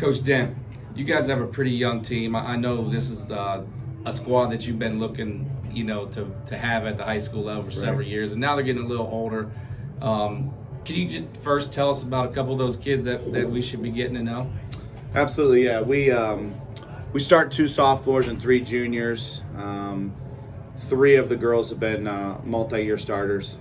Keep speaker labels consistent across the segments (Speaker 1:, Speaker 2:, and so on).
Speaker 1: Coach Dent, you guys have a pretty young team. I know this is a squad that you've been looking, to have at the high school level for several years, and now they're getting a little older. Can you just first tell us about a couple of those kids that we should be getting to know?
Speaker 2: Absolutely, yeah. We start 2 sophomores and 3 juniors. 3 of the girls have been multi-year starters.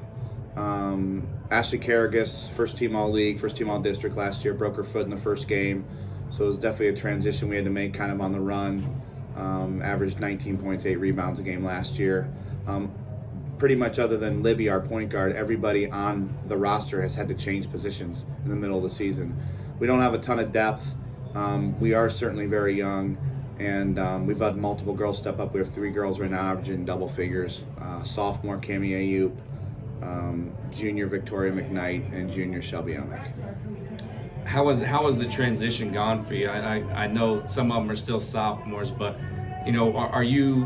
Speaker 2: Ashley Carragus, first team All-League, first team All-District last year, broke her foot in the first game. So it was definitely a transition we had to make kind of on the run. Averaged 19 points, 8 rebounds a game last year. Pretty much other than Libby, our point guard, everybody on the roster has had to change positions in the middle of the season. We don't have a ton of depth. We are certainly very young, and we've had multiple girls step up. We have 3 girls right now averaging double figures. Sophomore Cami Ayup, junior Victoria McKnight, and junior Shelby Elnick.
Speaker 1: How has the transition gone for you? I know some of them are still sophomores, but are you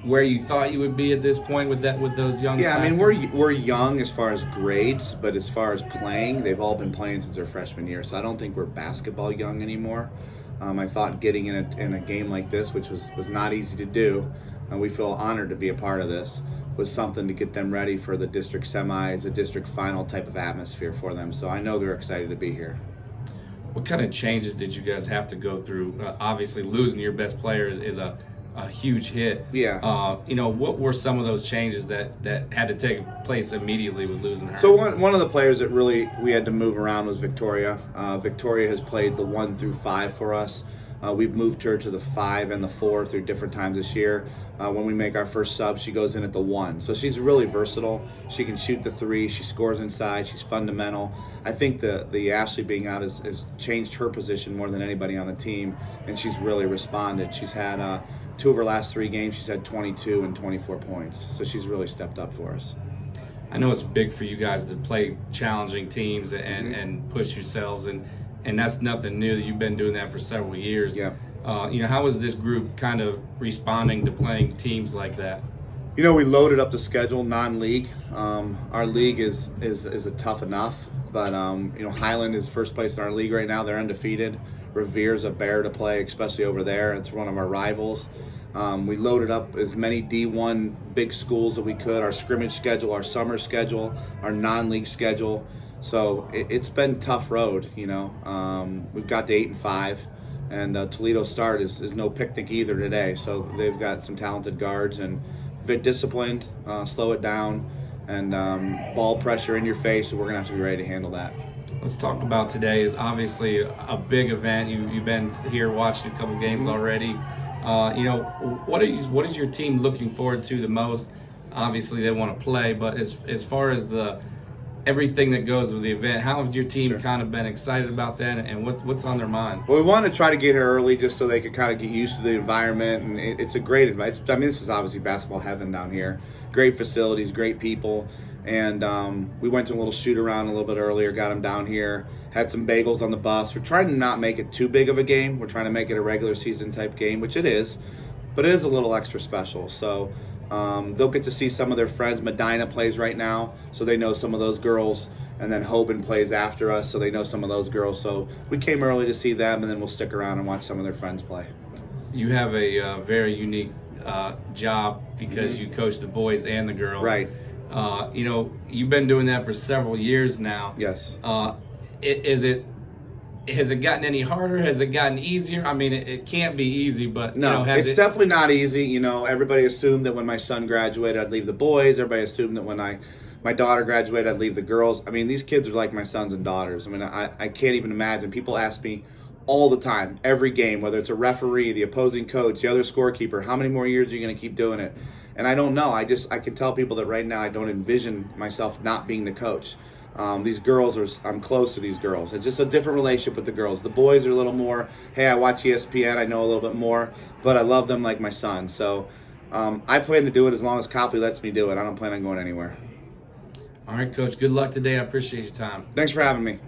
Speaker 1: where you thought you would be at this point with those young
Speaker 2: Yeah,
Speaker 1: classes?
Speaker 2: I mean, we're young as far as grades, but as far as playing, they've all been playing since their freshman year, so I don't think we're basketball young anymore. I thought getting in a game like this, which was not easy to do, and we feel honored to be a part of this, was something to get them ready for the district semis, a district final type of atmosphere for them. So I know they're excited to be here.
Speaker 1: What kind of changes did you guys have to go through? Obviously, losing your best player is a huge hit.
Speaker 2: Yeah.
Speaker 1: What were some of those changes that had to take place immediately with losing her?
Speaker 2: So one of the players that really we had to move around was Victoria. Victoria has played the 1 through 5 for us. We've moved her to the 5 and the 4 through different times this year. When we make our first sub, she goes in at the 1. So she's really versatile. She can shoot the 3. She scores inside. She's fundamental. I think the Ashley being out has changed her position more than anybody on the team, and she's really responded. She's had 2 of her last 3 games. She's had 22 and 24 points. So she's really stepped up for us.
Speaker 1: I know it's big for you guys to play challenging teams and push yourselves, and that's nothing new. You've been doing that for several years.
Speaker 2: Yeah.
Speaker 1: How is this group kind of responding to playing teams like that?
Speaker 2: We loaded up the schedule non-league. Our league is a tough enough, but Highland is first place in our league right now. They're undefeated. Revere's a bear to play, especially over there. It's one of our rivals. We loaded up as many D1 big schools that we could. Our scrimmage schedule, our summer schedule, our non-league schedule. So it's been a tough road. We've got to 8-5. And Toledo Start is no picnic either today. So they've got some talented guards and bit disciplined, slow it down, and ball pressure in your face. So we're going to have to be ready to handle that.
Speaker 1: Let's talk about today. Is obviously a big event. You've been here watching a couple games already. What is your team looking forward to the most? Obviously they want to play, but as far as everything that goes with the event, how has your team kind of been excited about that, and what's on their mind?
Speaker 2: Well, we want to try to get here early just so they could kind of get used to the environment, and it's a great advice. I mean, this is obviously basketball heaven down here. Great facilities, great people, and we went to a little shoot around a little bit earlier, got them down here, had some bagels on the bus. We're trying to not make it too big of a game. We're trying to make it a regular season type game, which it is, but it is a little extra special. So they'll get to see some of their friends. Medina plays right now, so they know some of those girls. And then Hoban plays after us, so they know some of those girls. So we came early to see them, and then we'll stick around and watch some of their friends play.
Speaker 1: You have a very unique job because you coach the boys and the girls.
Speaker 2: Right.
Speaker 1: You've been doing that for several years now.
Speaker 2: Yes.
Speaker 1: Has it gotten any harder? Has it gotten easier? I mean, it can't be easy, but
Speaker 2: no, it's definitely not easy. Everybody assumed that when my son graduated, I'd leave the boys. Everybody assumed that when my daughter graduated, I'd leave the girls. I mean, these kids are like my sons and daughters. I mean, I can't even imagine. People ask me all the time, every game, whether it's a referee, the opposing coach, the other scorekeeper, how many more years are you going to keep doing it? And I don't know. I can tell people that right now I don't envision myself not being the coach. These girls I'm close to these girls. It's just a different relationship with the girls. The boys are a little more, hey, I watch ESPN, I know a little bit more, but I love them like my son. So I plan to do it as long as Copley lets me do it. I don't plan on going anywhere.
Speaker 1: All right, Coach, good luck today. I appreciate your time.
Speaker 2: Thanks for having me.